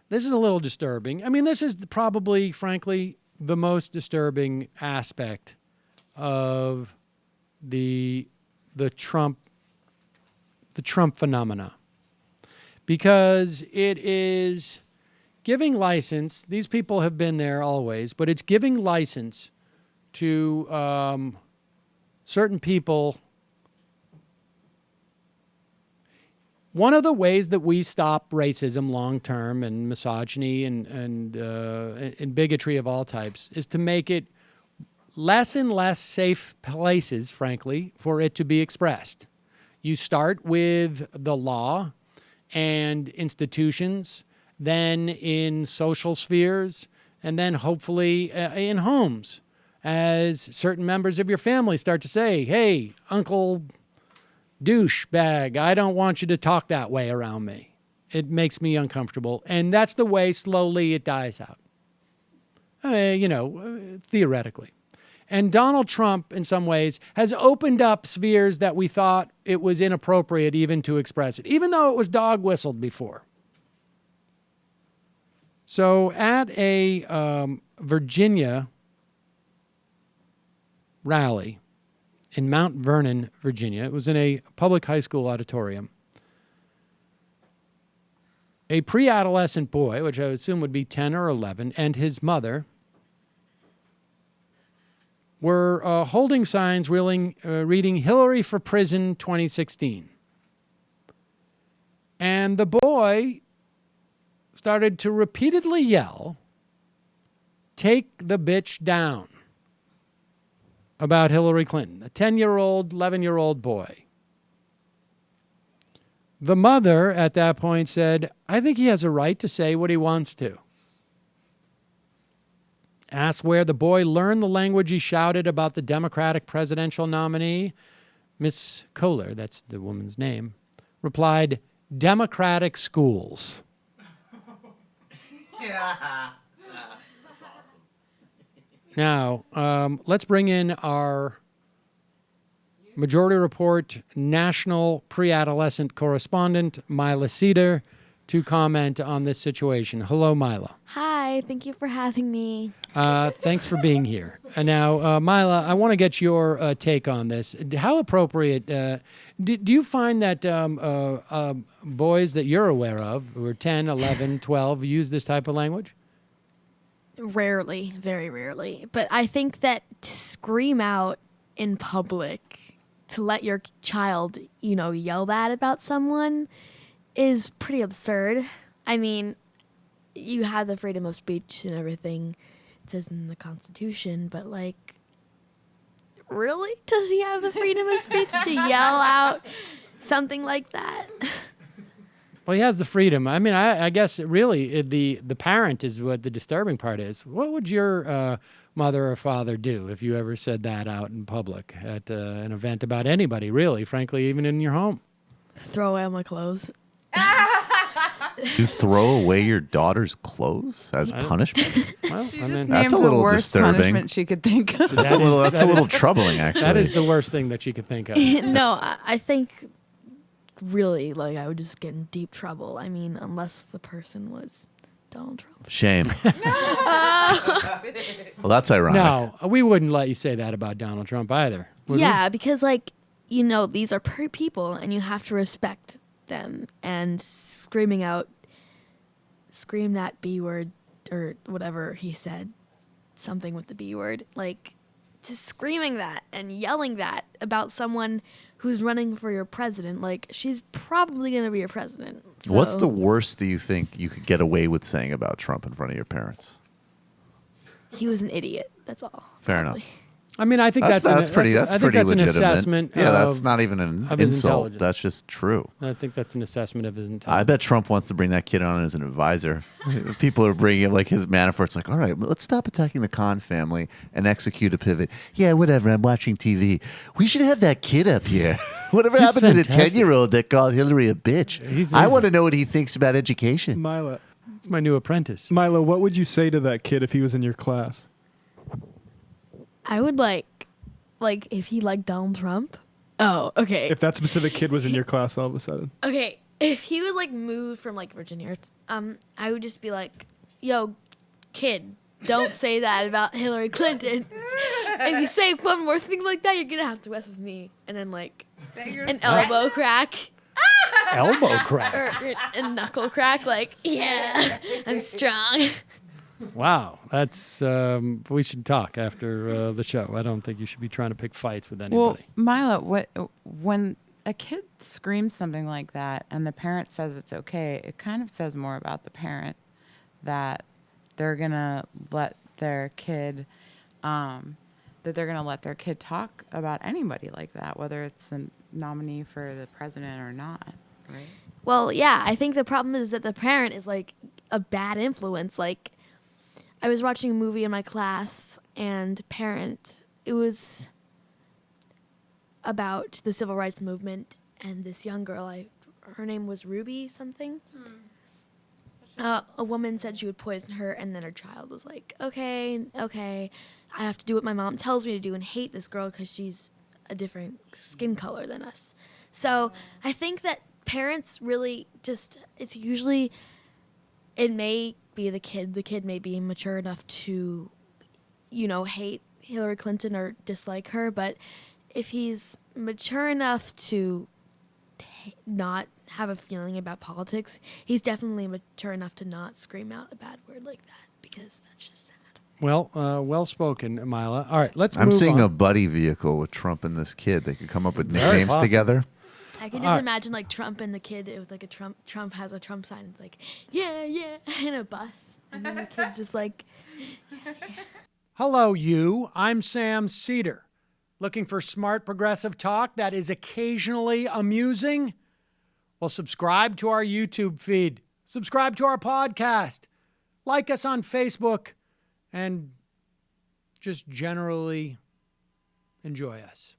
This is a little disturbing. I mean, this is probably, frankly, the most disturbing aspect of the Trump phenomena, because it is giving license. These people have been there always, but it's giving license to certain people. One of the ways that we stop racism long term and misogyny and bigotry of all types is to make it less and less safe places, frankly, for it to be expressed. You start with the law and institutions, then in social spheres, and then hopefully in homes, as certain members of your family start to say, hey, Uncle douchebag, I don't want you to talk that way around me. It makes me uncomfortable. And that's the way slowly it dies out, theoretically. And Donald Trump, in some ways, has opened up spheres that we thought it was inappropriate even to express it, even though it was dog whistled before. So at a Virginia rally in Mount Vernon, Virginia, it was in a public high school auditorium, a pre-adolescent boy, which I would assume would be 10 or 11, and his mother were holding signs reading Hillary for Prison 2016. And the boy started to repeatedly yell, "Take the bitch down," about Hillary Clinton, a 10-year-old, 11-year-old boy. The mother at that point said, I think he has a right to say what he wants to. Asked where the boy learned the language he shouted about the Democratic presidential nominee, Miss Kohler, that's the woman's name, replied, Democratic schools. Now, let's bring in our Majority Report national pre-adolescent correspondent, Myla Seder, to comment on this situation. Hello, Myla. Hi, thank you for having me. Thanks for being here. And now, Myla, I want to get your take on this. How appropriate, do you find that boys that you're aware of, who are 10, 11, 12, use this type of language? Rarely, very rarely. But I think that to scream out in public, to let your child, yell that about someone is pretty absurd. I mean, you have the freedom of speech and everything. It says in the Constitution, but really? Does he have the freedom of speech to yell out something like that? Well, he has the freedom. I mean, I guess really the parent is what the disturbing part is. What would your mother or father do if you ever said that out in public at an event about anybody, really, frankly, even in your home? Throw away my clothes. You throw away your daughter's clothes as punishment? Well, She I just mean, that's named a little the worst disturbing. punishment she could think of. That's a little troubling, actually. that is the worst thing that she could think of. No, I think really, I would just get in deep trouble. I mean, unless the person was Donald Trump. Shame. Well, that's ironic. No, we wouldn't let you say that about Donald Trump either. Would we? Yeah, because these are people and you have to respect them, and scream that B word or whatever he said, something with the B word, just screaming that and yelling that about someone who's running for your president, she's probably going to be your president. So. What's the worst do you think you could get away with saying about Trump in front of your parents? He was an idiot. That's all. Fair probably. enough. I mean, I think That's pretty I think that's legitimate. an assessment. Yeah, of, that's not even an of his insult. intelligence. That's just true. I think that's an assessment of his I intelligence. bet Trump wants to bring that kid on as an advisor. People are bringing his Manafort's all right, let's stop attacking the Khan family and execute a pivot. Yeah, whatever, I'm watching TV. We should have that kid up here. Whatever He's happened to the fantastic. 10-year-old that called Hillary a bitch? I want to know what he thinks about education. Myla, It's my new apprentice. Myla, what would you say to that kid if he was in your class? I would if he liked Donald Trump. Oh, okay. If that specific kid was in your class all of a sudden. Okay, If he was like moved from like Virginia, I would just be like, "Yo, kid, don't say that about Hillary Clinton. If you say one more thing like that, you're gonna have to mess with me." And then like an elbow crack Elbow crack. or a knuckle crack. Like, yeah, I'm strong. Wow, that's we should talk after the show. I don't think you should be trying to pick fights with anybody. Well, Myla, when a kid screams something like that and the parent says it's okay, it kind of says more about the parent that they're gonna let their kid talk about anybody like that, whether it's the nominee for the president or not, right? Well, yeah, I think the problem is that the parent is like a bad influence. Like, I was watching a movie in my class, and it was about the civil rights movement, and this young girl, her name was Ruby something. A woman said she would poison her, and then her child was like, okay, I have to do what my mom tells me to do and hate this girl because she's a different skin color than us. So I think that parents really it may be the kid. The kid may be mature enough to, hate Hillary Clinton or dislike her, but if he's mature enough to not have a feeling about politics, he's definitely mature enough to not scream out a bad word like that, because that's just sad. Well, well spoken, Myla. All right, let's I'm move seeing on. a buddy vehicle with Trump and this kid. They could come up with Very nicknames possible. together. I can just imagine like Trump and the kid with like a Trump has a Trump sign. It's like, yeah, in a bus. And then the kid's just like, Hello, you. I'm Sam Seder. Looking for smart progressive talk that is occasionally amusing? Well, subscribe to our YouTube feed. Subscribe to our podcast. Like us on Facebook. And just generally enjoy us.